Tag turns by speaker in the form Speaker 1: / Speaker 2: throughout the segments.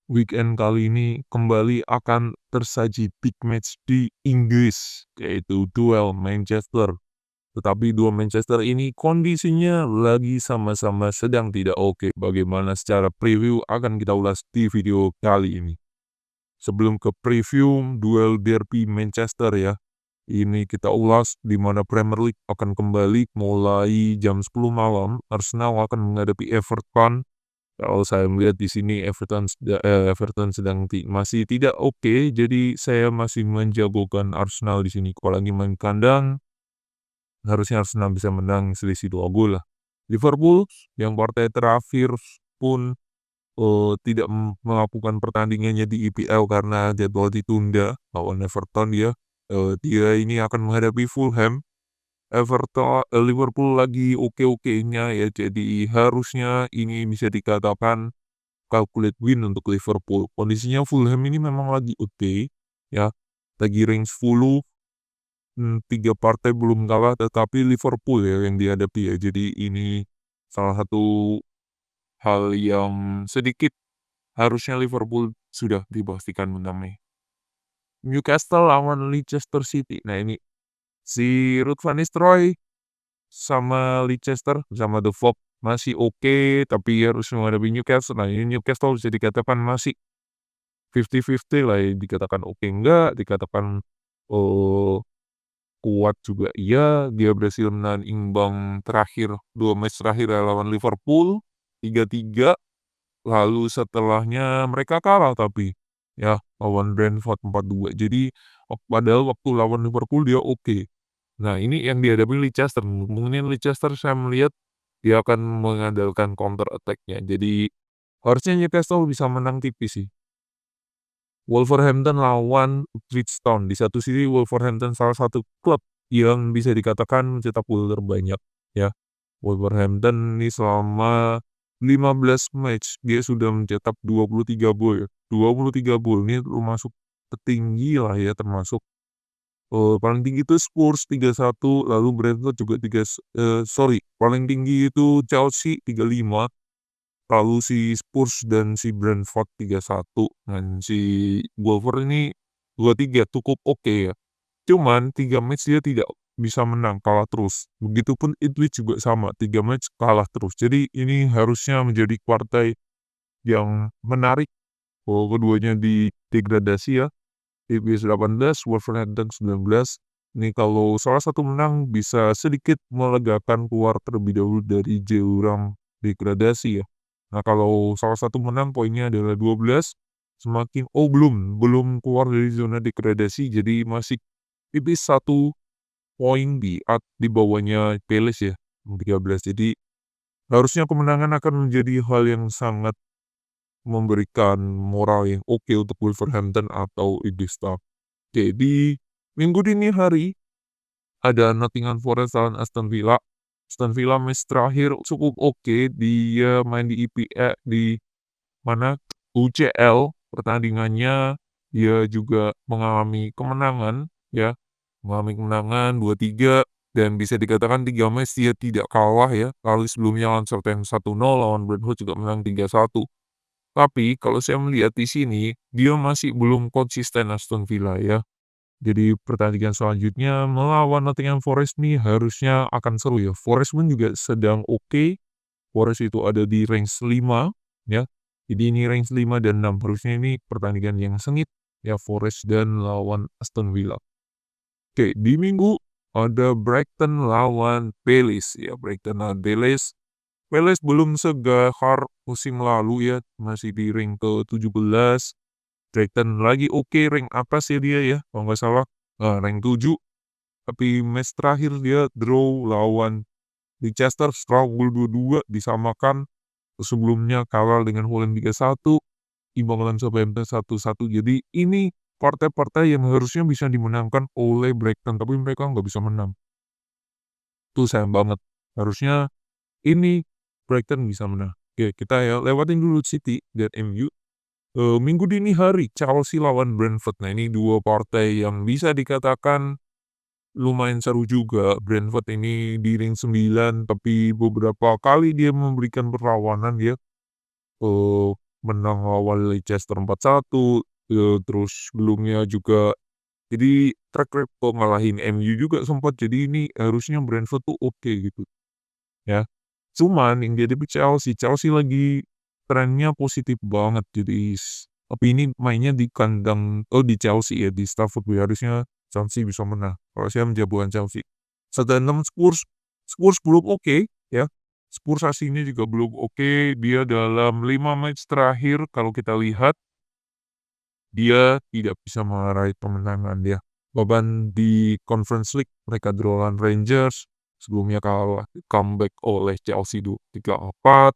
Speaker 1: weekend kali ini kembali akan tersaji big match di Inggris, yaitu duel Manchester. Tetapi dua Manchester ini kondisinya lagi sama-sama sedang tidak oke. Bagaimana secara preview akan kita ulas di video kali ini. Sebelum ke preview duel derby Manchester ya, ini kita ulas di mana Premier League akan kembali mulai jam 10 malam. Arsenal akan menghadapi Everton. Kalau saya melihat di sini Everton sedang masih tidak oke, jadi saya masih menjagokan Arsenal di sini. Kalau lagi main kandang, harusnya Arsenal bisa menang selisih 2 gol lah. Liverpool yang partai terakhir pun tidak melakukan pertandingannya di EPL karena jadwal ditunda lawan Everton dia. Dia ini akan menghadapi Fulham. Liverpool lagi oke-okenya ya, jadi harusnya ini bisa dikatakan calculate win untuk Liverpool. Kondisinya Fulham ini memang lagi oke, ya. Lagi range 10, 3 partai belum kalah, tetapi Liverpool ya yang dihadapi ya. Jadi ini salah satu hal yang sedikit harusnya Liverpool sudah dipastikan menang nih. Newcastle lawan Leicester City. Nah ini si Ruud van Nistelrooy sama Leicester sama The Fog masih oke, tapi harus menghadapi Newcastle. Nah ini Newcastle bisa dikatakan masih 50-50 lah ya, dikatakan oke enggak, dikatakan eee, kuat juga iya. Dia berhasil menahan imbang terakhir, 2 match terakhir ya lawan Liverpool 3-3, lalu setelahnya mereka kalah tapi, ya, lawan Brentford 4-2. Jadi, padahal waktu lawan Liverpool dia oke. Nah ini yang dihadapi Leicester, mungkin Leicester saya melihat dia akan mengandalkan counter attack-nya. Jadi, harusnya Newcastle bisa menang tipis sih. Wolverhampton lawan Ipswich Town. Di satu sisi Wolverhampton salah satu klub yang bisa dikatakan mencetak gol terbanyak ya. Wolverhampton ini selama 15 match dia sudah mencetak 23 gol. 23 gol ini termasuk tertinggi lah ya, termasuk paling tinggi itu Spurs 31, lalu Brentford juga paling tinggi itu Chelsea 35. Lalu si Spurs dan si Brentford 3-1, dan si Wolver ini 2-3 cukup oke ya. Cuman 3 match dia tidak bisa menang, kalah terus. Begitupun Ipswich juga sama, 3 match kalah terus. Jadi ini harusnya menjadi partai yang menarik kalau keduanya di degradasi ya. Ipswich 18, Wolverhampton 19. Ini kalau salah satu menang bisa sedikit melegakan keluar terlebih dahulu dari jurang degradasi ya. Nah kalau salah satu menang poinnya adalah 12, belum keluar dari zona degradasi, jadi masih tipis 1 poin di bawahnya Palace ya, 13. Jadi harusnya kemenangan akan menjadi hal yang sangat memberikan moral yang oke untuk Wolverhampton atau Ipswich Town. Jadi, Minggu dini hari ada Nottingham Forest lawan Aston Villa. Aston Villa match terakhir cukup oke, dia main di di mana UCL pertandingannya, dia juga mengalami kemenangan ya, mengalami kemenangan 2-3, dan bisa dikatakan 3 match dia tidak kalah ya. Kali sebelumnya lawan Southampton 1-0, lawan Brentford juga menang 3-1. Tapi kalau saya melihat di sini, dia masih belum konsisten Aston Villa ya. Jadi pertandingan selanjutnya melawan Nottingham Forest nih harusnya akan seru ya. Forest pun juga sedang oke. Forest itu ada di range 5 ya. Jadi ini range 5 dan 6. Harusnya ini pertandingan yang sengit ya, Forest dan lawan Aston Villa. Oke, di Minggu ada Brighton lawan Palace ya. Brighton lawan Palace. Palace belum segahar musim lalu ya, masih di ring ke-17. Brighton lagi oke, rank atas ya dia ya, kalau nggak salah, rank 7. Tapi match terakhir dia draw lawan Leicester, struggle 2-2, disamakan. Sebelumnya kalah dengan Fulham 3-1, imbang lawan Southampton 1-1. Jadi ini partai-partai yang harusnya bisa dimenangkan oleh Brighton, tapi mereka nggak bisa menang. Itu sayang banget. Harusnya ini Brighton bisa menang. Oke, kita ya lewatin dulu City dan MU. Minggu dini hari Chelsea lawan Brentford. Nah ini 2 partai yang bisa dikatakan lumayan seru juga. Brentford ini di ring 9, tapi beberapa kali dia memberikan perlawanan ya. menang lawan Leicester 4-1, terus sebelumnya juga jadi track record ngalahin MU juga sempat, jadi ini harusnya Brentford tuh oke gitu ya. Cuman yang dihadapi Chelsea, Chelsea lagi trennya positif banget jadi tapi ini mainnya di kandang di Chelsea ya, di Stamford Bridge, harusnya Chelsea bisa menang. Kalau saya menjagokan Chelsea. Sedangkan Spurs, Spurs belum oke ya. Spurs hasilnya juga belum oke. Dia dalam 5 match terakhir kalau kita lihat dia tidak bisa meraih kemenangan dia. Bahkan di Conference League mereka draw lawan Rangers, sebelumnya kalah comeback oleh Chelsea 3-4,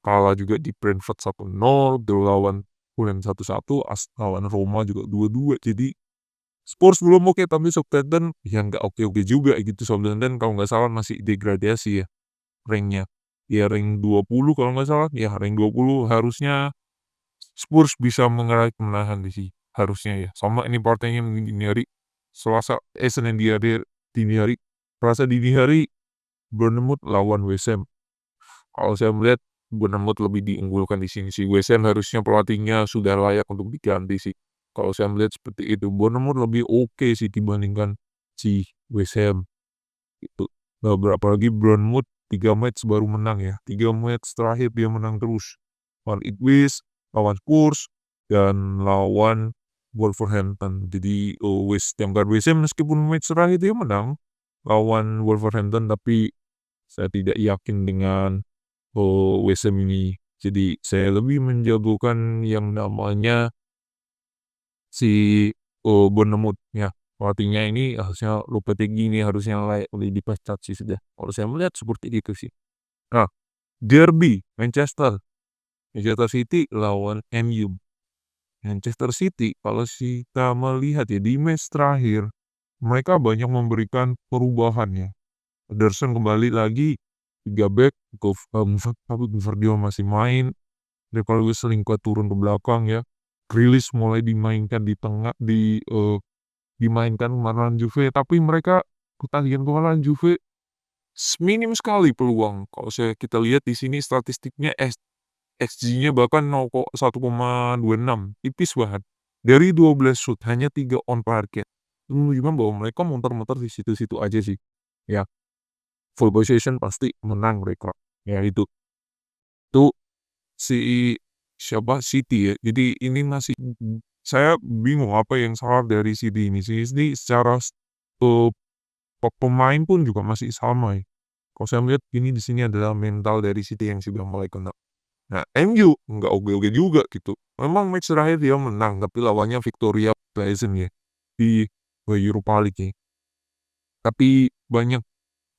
Speaker 1: kalah juga di Brentford 1-0, draw lawan Fulham 1-1, lawan Roma juga 2-2. Jadi Spurs belum oke, tapi Southampton ya nggak oke-oke juga gitu. Southampton kalau nggak salah masih degradasi ya ranknya. Ya rank 20 kalau nggak salah, ya rank 20 harusnya Spurs bisa meraih kemenangan di sini, harusnya ya. Sama ini partainya dini hari, Senin dini hari, Selasa dini hari Bournemouth lawan West Ham. Kalau saya melihat Bournemouth lebih diunggulkan di sini sih. West Ham harusnya pelatihnya sudah layak untuk diganti sih. Kalau saya melihat seperti itu, Bournemouth lebih oke sih dibandingkan si West Ham itu. Nah, berapa lagi Bournemouth 3 match baru menang ya. 3 match terakhir dia menang terus. Lawan Ipswich, lawan Spurs, dan lawan Wolverhampton. Jadi West Ham meskipun match terakhir dia menang lawan Wolverhampton, tapi saya tidak yakin dengan West Ham ini. Jadi saya lebih menjagokan yang namanya si Bournemouth ya. Pelatihnya ini harusnya Lopetegui ini harusnya layak untuk dipecat sih sudah. Kalau saya melihat seperti itu sih. Nah, derby Manchester City lawan MU. Manchester City kalau kita melihat ya di match terakhir mereka banyak memberikan perubahan ya. Ederson kembali lagi 3 back, tapi Gvardiol masih main. Rivaldo selingkuh turun ke belakang ya. Grealish mulai dimainkan di tengah dimainkan kemarahan Juve, tapi mereka ketagihan kemarahan Juve minim sekali peluang. Kalau kita lihat di sini statistiknya XG-nya bahkan 1,26, tipis banget. Dari 12 shoot hanya 3 on target. Itu menunjukkan bahwa mereka muter-muter di situ-situ aja sih. Ya, full possession pasti menang mereka. Ya itu. Itu si siapa City ya. Jadi ini masih saya bingung apa yang salah dari City ini. City secara eh, pemain pun juga masih sama ya. Kalau saya melihat ini di sini adalah mental dari City yang sudah mulai kena. Nah, MU nggak oke-oke juga gitu. Memang match terakhir dia menang, tapi lawannya Victoria Pleasant ya di Europa League ya. Tapi banyak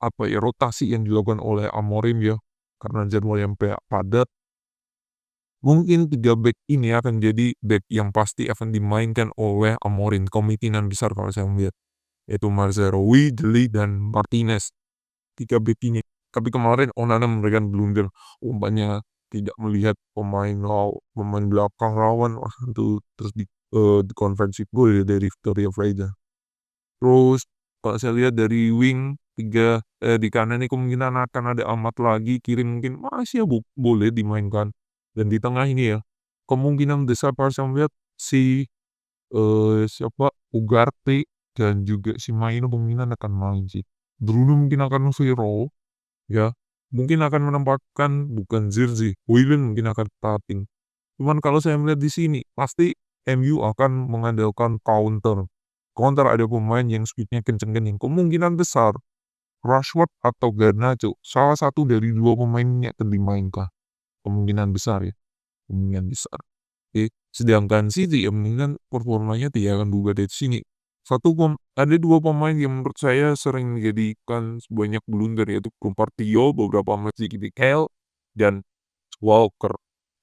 Speaker 1: apa ya rotasi yang dilakukan oleh Amorim ya, karena jadwal yang padat. Mungkin 3 back ini akan jadi back yang pasti akan dimainkan oleh Amorim, kemungkinan besar kalau saya melihat. Yaitu Mazraoui, Dele, dan Martinez. 3 back ini. Tapi kemarin Onana memberikan blunder, umpannya tidak melihat pemain belakang lawan, wah itu terus di konversi gol ya dari Victoria Freda. Terus kalau saya lihat dari wing di kanan ini kemungkinan akan ada Ahmad lagi, kiri mungkin masih ya boleh dimainkan. Dan di tengah ini ya, kemungkinan besar kalau saya melihat si siapa Ugarte dan juga si Maino kemungkinan akan main sih. Bruno mungkin akan Vero ya, mungkin akan menempatkan bukan Zirkzee, Højlund mungkin akan starting. Cuman kalau saya melihat di sini, pasti MU akan mengandalkan counter. Counter ada pemain yang speednya kenceng-kenceng. Kemungkinan besar, Rashford atau Garnacho, salah satu dari 2 pemain ini akan dimainkan. Kemungkinan besar ya, kemungkinan besar. Oke. Sedangkan City ya mungkin performanya tidak akan berubah dari sini. Ada 2 pemain yang menurut saya sering menjadikan banyak blunder yaitu Partio beberapa match di Kyle dan Walker.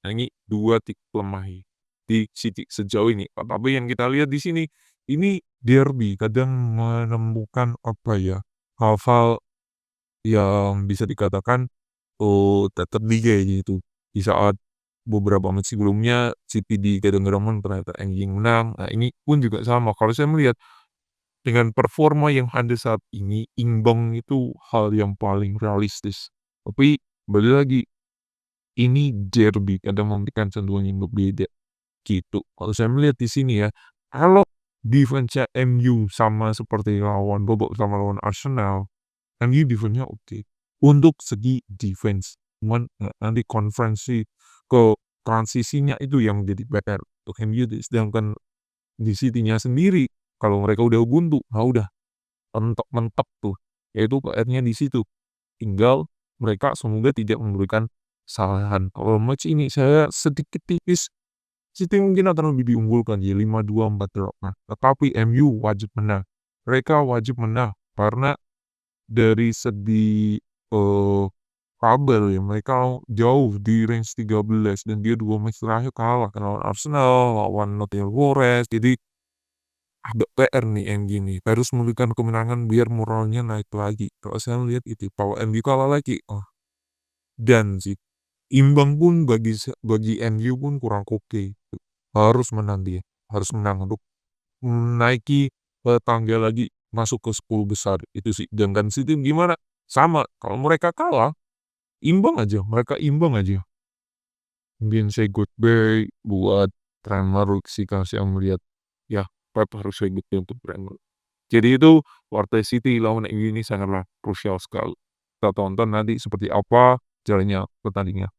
Speaker 1: Nah, ini 2 titik lemah di City sejauh ini. Tapi yang kita lihat di sini, ini derby kadang menemukan apa ya, hal-hal yang bisa dikatakan tetap liga gitu. Di saat beberapa match sebelumnya City digadang-gadang menang ternyata anjing menang. Nah, ini pun juga sama. Kalau saya melihat dengan performa yang ada saat ini, imbang itu hal yang paling realistis. Tapi kembali lagi ini derby, ada memberikan sentuhan yang berbeda, gitu. Kalau saya melihat di sini ya, kalau defense-nya MU sama seperti babak pertama lawan Arsenal, MU defense-nya oke. Untuk segi defense, cuman, nanti ke transisinya itu yang jadi PR untuk MU, sedangkan di City-nya sendiri, kalau mereka udah buntu, udah mentok-mentok tuh, yaitu PR-nya di situ. Tinggal mereka semoga tidak memberikan kesalahan. Kalau match ini saya sedikit tipis, City mungkin akan lebih diunggulkan ya 5-2, 4-2. Tetapi MU wajib menang. Mereka wajib menang karena dari segi, eee, tabel ya mereka jauh di range 13 dan dia 2 match terakhir kalah kan lawan Arsenal, lawan Nottingham Forest. Jadi ada PR nih MU nih, harus memberikan kemenangan biar moralnya naik lagi. Kalau saya lihat itu, kalau MU kalah lagi, dan sih, imbang pun bagi MU pun kurang oke. Harus menang dia, harus menang untuk menaiki, tangga lagi masuk ke 10 besar, itu sih. Sedangkan City gimana? Sama, kalau mereka kalah, mereka imbang aja. Mungkin say goodbye buat Premier League sih kalau saya melihat, ya Pep harus say goodbye untuk Premier League. Jadi itu partai City lawan MU ini sangatlah krusial sekali. Kita tonton nanti seperti apa jalannya pertandingan.